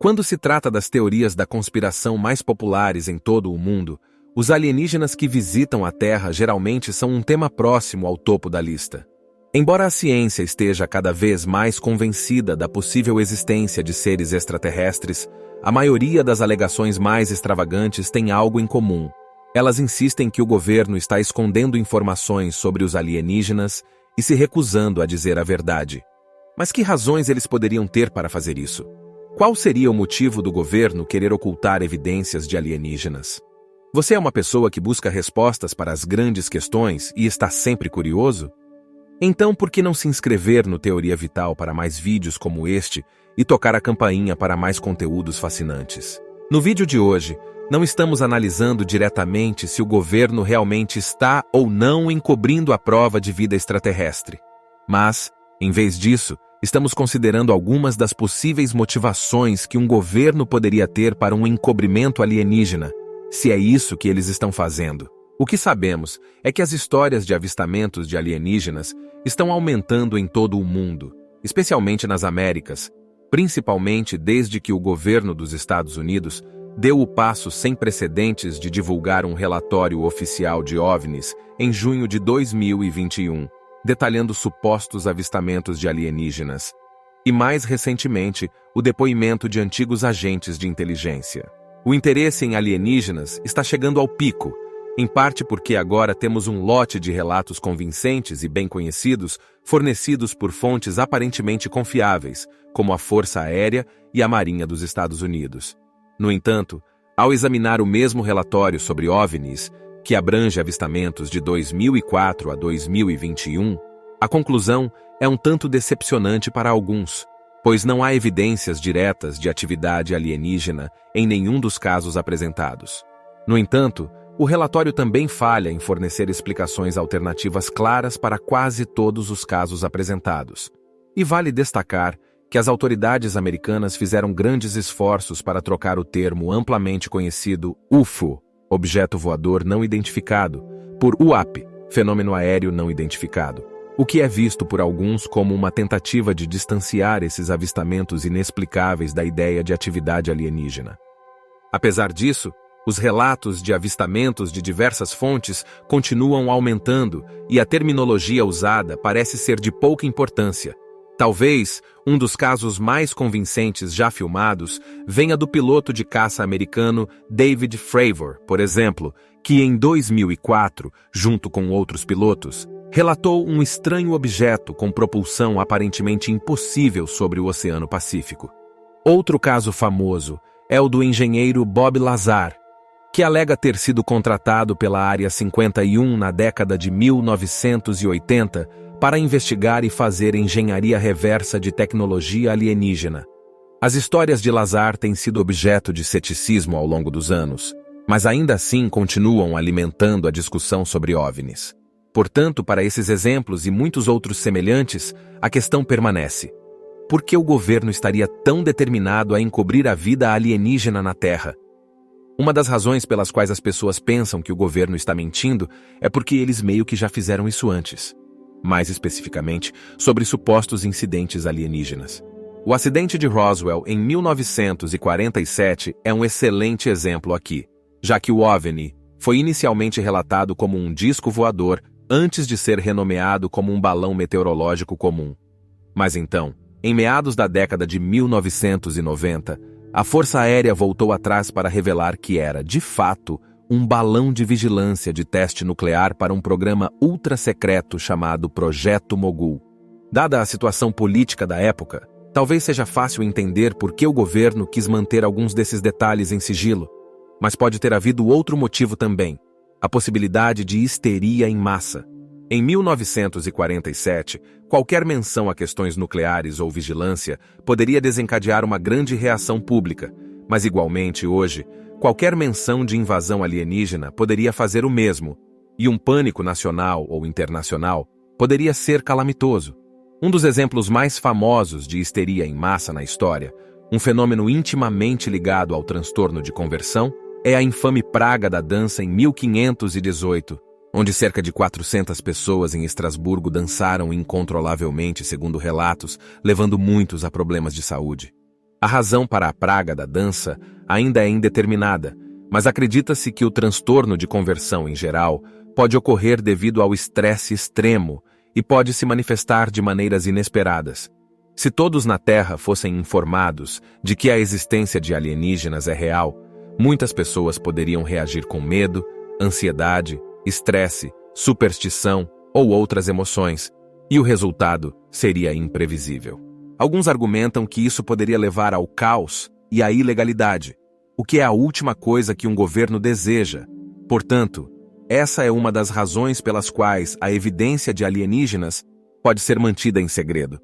Quando se trata das teorias da conspiração mais populares em todo o mundo, os alienígenas que visitam a Terra geralmente são um tema próximo ao topo da lista. Embora a ciência esteja cada vez mais convencida da possível existência de seres extraterrestres, a maioria das alegações mais extravagantes tem algo em comum. Elas insistem que o governo está escondendo informações sobre os alienígenas e se recusando a dizer a verdade. Mas que razões eles poderiam ter para fazer isso? Qual seria o motivo do governo querer ocultar evidências de alienígenas? Você é uma pessoa que busca respostas para as grandes questões e está sempre curioso? Então, por que não se inscrever no Teoria Vital para mais vídeos como este e tocar a campainha para mais conteúdos fascinantes? No vídeo de hoje, não estamos analisando diretamente se o governo realmente está ou não encobrindo a prova de vida extraterrestre. Mas, em vez disso, estamos considerando algumas das possíveis motivações que um governo poderia ter para um encobrimento alienígena, se é isso que eles estão fazendo. O que sabemos é que as histórias de avistamentos de alienígenas estão aumentando em todo o mundo, especialmente nas Américas, principalmente desde que o governo dos Estados Unidos deu o passo sem precedentes de divulgar um relatório oficial de OVNIs em junho de 2021, detalhando supostos avistamentos de alienígenas, e mais recentemente, o depoimento de antigos agentes de inteligência. O interesse em alienígenas está chegando ao pico, em parte porque agora temos um lote de relatos convincentes e bem conhecidos, fornecidos por fontes aparentemente confiáveis, como a Força Aérea e a Marinha dos Estados Unidos. No entanto, ao examinar o mesmo relatório sobre OVNIs, que abrange avistamentos de 2004 a 2021, a conclusão é um tanto decepcionante para alguns, pois não há evidências diretas de atividade alienígena em nenhum dos casos apresentados. No entanto, o relatório também falha em fornecer explicações alternativas claras para quase todos os casos apresentados. E vale destacar que as autoridades americanas fizeram grandes esforços para trocar o termo amplamente conhecido UFO, Objeto Voador Não Identificado, por UAP, Fenômeno Aéreo Não Identificado, o que é visto por alguns como uma tentativa de distanciar esses avistamentos inexplicáveis da ideia de atividade alienígena. Apesar disso, os relatos de avistamentos de diversas fontes continuam aumentando e a terminologia usada parece ser de pouca importância. Talvez um dos casos mais convincentes já filmados venha do piloto de caça americano David Fravor, por exemplo, que em 2004, junto com outros pilotos, relatou um estranho objeto com propulsão aparentemente impossível sobre o Oceano Pacífico. Outro caso famoso é o do engenheiro Bob Lazar, que alega ter sido contratado pela Área 51 na década de 1980 para investigar e fazer engenharia reversa de tecnologia alienígena. As histórias de Lazar têm sido objeto de ceticismo ao longo dos anos, mas ainda assim continuam alimentando a discussão sobre OVNIs. Portanto, para esses exemplos e muitos outros semelhantes, a questão permanece. Por que o governo estaria tão determinado a encobrir a vida alienígena na Terra? Uma das razões pelas quais as pessoas pensam que o governo está mentindo é porque eles meio que já fizeram isso antes. Mais especificamente, sobre supostos incidentes alienígenas. O acidente de Roswell em 1947 é um excelente exemplo aqui, já que o OVNI foi inicialmente relatado como um disco voador antes de ser renomeado como um balão meteorológico comum. Mas então, em meados da década de 1990, a Força Aérea voltou atrás para revelar que era, de fato, um balão de vigilância de teste nuclear para um programa ultra-secreto chamado Projeto Mogul. Dada a situação política da época, talvez seja fácil entender por que o governo quis manter alguns desses detalhes em sigilo, mas pode ter havido outro motivo também, a possibilidade de histeria em massa. Em 1947, qualquer menção a questões nucleares ou vigilância poderia desencadear uma grande reação pública, mas igualmente hoje, qualquer menção de invasão alienígena poderia fazer o mesmo, e um pânico nacional ou internacional poderia ser calamitoso. Um dos exemplos mais famosos de histeria em massa na história, um fenômeno intimamente ligado ao transtorno de conversão, é a infame praga da dança em 1518, onde cerca de 400 pessoas em Estrasburgo dançaram incontrolavelmente, segundo relatos, levando muitos a problemas de saúde. A razão para a praga da dança ainda é indeterminada, mas acredita-se que o transtorno de conversão em geral pode ocorrer devido ao estresse extremo e pode se manifestar de maneiras inesperadas. Se todos na Terra fossem informados de que a existência de alienígenas é real, muitas pessoas poderiam reagir com medo, ansiedade, estresse, superstição ou outras emoções, e o resultado seria imprevisível. Alguns argumentam que isso poderia levar ao caos e à ilegalidade, o que é a última coisa que um governo deseja. Portanto, essa é uma das razões pelas quais a evidência de alienígenas pode ser mantida em segredo.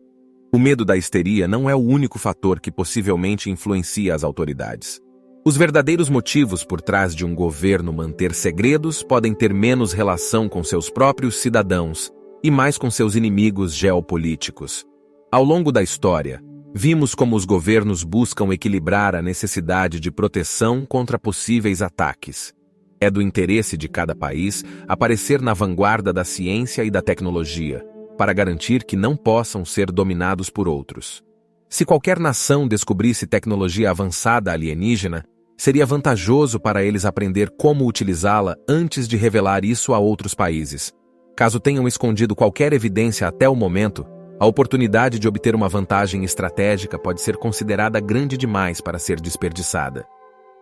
O medo da histeria não é o único fator que possivelmente influencia as autoridades. Os verdadeiros motivos por trás de um governo manter segredos podem ter menos relação com seus próprios cidadãos e mais com seus inimigos geopolíticos. Ao longo da história, vimos como os governos buscam equilibrar a necessidade de proteção contra possíveis ataques. É do interesse de cada país aparecer na vanguarda da ciência e da tecnologia, para garantir que não possam ser dominados por outros. Se qualquer nação descobrisse tecnologia avançada alienígena, seria vantajoso para eles aprender como utilizá-la antes de revelar isso a outros países. Caso tenham escondido qualquer evidência até o momento, a oportunidade de obter uma vantagem estratégica pode ser considerada grande demais para ser desperdiçada.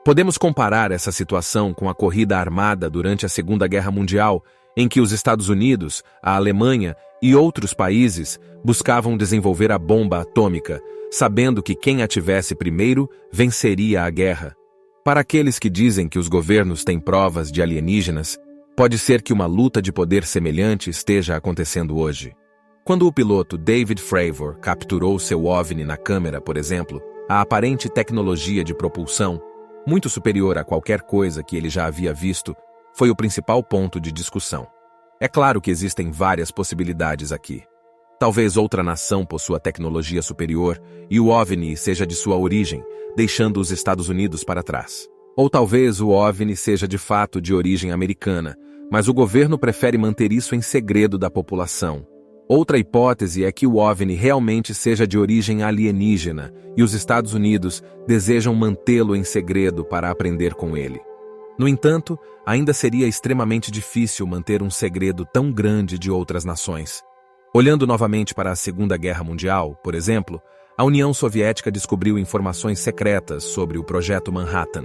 Podemos comparar essa situação com a corrida armada durante a Segunda Guerra Mundial, em que os Estados Unidos, a Alemanha e outros países buscavam desenvolver a bomba atômica, sabendo que quem a tivesse primeiro venceria a guerra. Para aqueles que dizem que os governos têm provas de alienígenas, pode ser que uma luta de poder semelhante esteja acontecendo hoje. Quando o piloto David Fravor capturou seu OVNI na câmera, por exemplo, a aparente tecnologia de propulsão, muito superior a qualquer coisa que ele já havia visto, foi o principal ponto de discussão. É claro que existem várias possibilidades aqui. Talvez outra nação possua tecnologia superior e o OVNI seja de sua origem, deixando os Estados Unidos para trás. Ou talvez o OVNI seja de fato de origem americana, mas o governo prefere manter isso em segredo da população. Outra hipótese é que o OVNI realmente seja de origem alienígena e os Estados Unidos desejam mantê-lo em segredo para aprender com ele. No entanto, ainda seria extremamente difícil manter um segredo tão grande de outras nações. Olhando novamente para a Segunda Guerra Mundial, por exemplo, a União Soviética descobriu informações secretas sobre o Projeto Manhattan,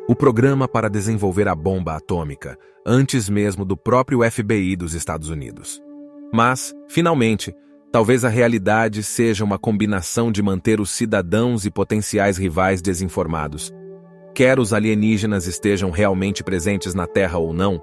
o programa para desenvolver a bomba atômica, antes mesmo do próprio FBI dos Estados Unidos. Mas, finalmente, talvez a realidade seja uma combinação de manter os cidadãos e potenciais rivais desinformados. Quer os alienígenas estejam realmente presentes na Terra ou não,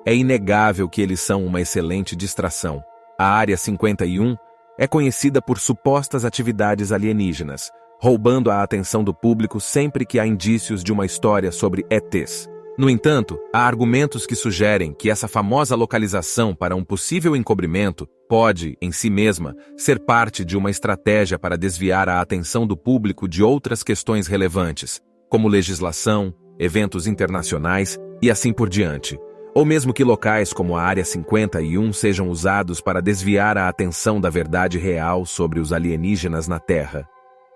é inegável que eles são uma excelente distração. A Área 51 é conhecida por supostas atividades alienígenas, roubando a atenção do público sempre que há indícios de uma história sobre ETs. No entanto, há argumentos que sugerem que essa famosa localização para um possível encobrimento pode, em si mesma, ser parte de uma estratégia para desviar a atenção do público de outras questões relevantes, como legislação, eventos internacionais e assim por diante. Ou mesmo que locais como a Área 51 sejam usados para desviar a atenção da verdade real sobre os alienígenas na Terra.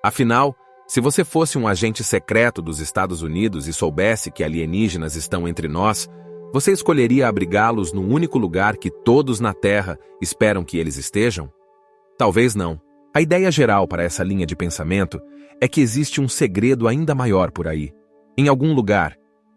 Afinal, se você fosse um agente secreto dos Estados Unidos e soubesse que alienígenas estão entre nós, você escolheria abrigá-los no único lugar que todos na Terra esperam que eles estejam? Talvez não. A ideia geral para essa linha de pensamento é que existe um segredo ainda maior por aí, em algum lugar,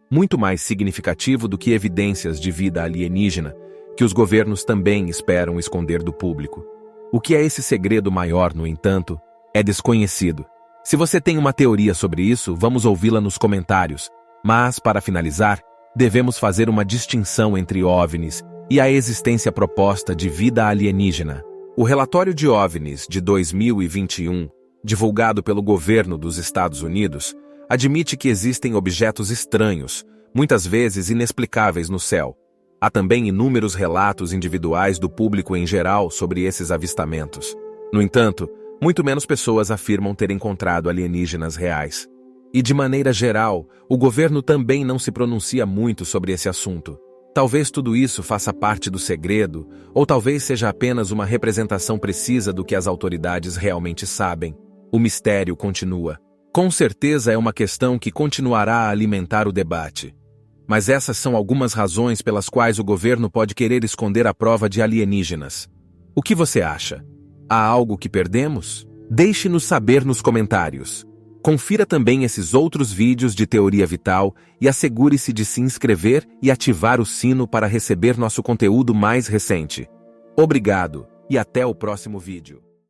muito mais significativo do que evidências de vida alienígena, que os governos também esperam esconder do público. O que é esse segredo maior, no entanto, é desconhecido. Se você tem uma teoria sobre isso, vamos ouvi-la nos comentários. Mas, para finalizar, devemos fazer uma distinção entre OVNIs e a existência proposta de vida alienígena. O relatório de OVNIs de 2021, divulgado pelo governo dos Estados Unidos, admite que existem objetos estranhos, muitas vezes inexplicáveis no céu. Há também inúmeros relatos individuais do público em geral sobre esses avistamentos. No entanto, muito menos pessoas afirmam ter encontrado alienígenas reais. E de maneira geral, o governo também não se pronuncia muito sobre esse assunto. Talvez tudo isso faça parte do segredo, ou talvez seja apenas uma representação precisa do que as autoridades realmente sabem. O mistério continua. Com certeza é uma questão que continuará a alimentar o debate. Mas essas são algumas razões pelas quais o governo pode querer esconder a prova de alienígenas. O que você acha? Há algo que perdemos? Deixe-nos saber nos comentários. Confira também esses outros vídeos de Teoria Vital e assegure-se de se inscrever e ativar o sino para receber nosso conteúdo mais recente. Obrigado e até o próximo vídeo.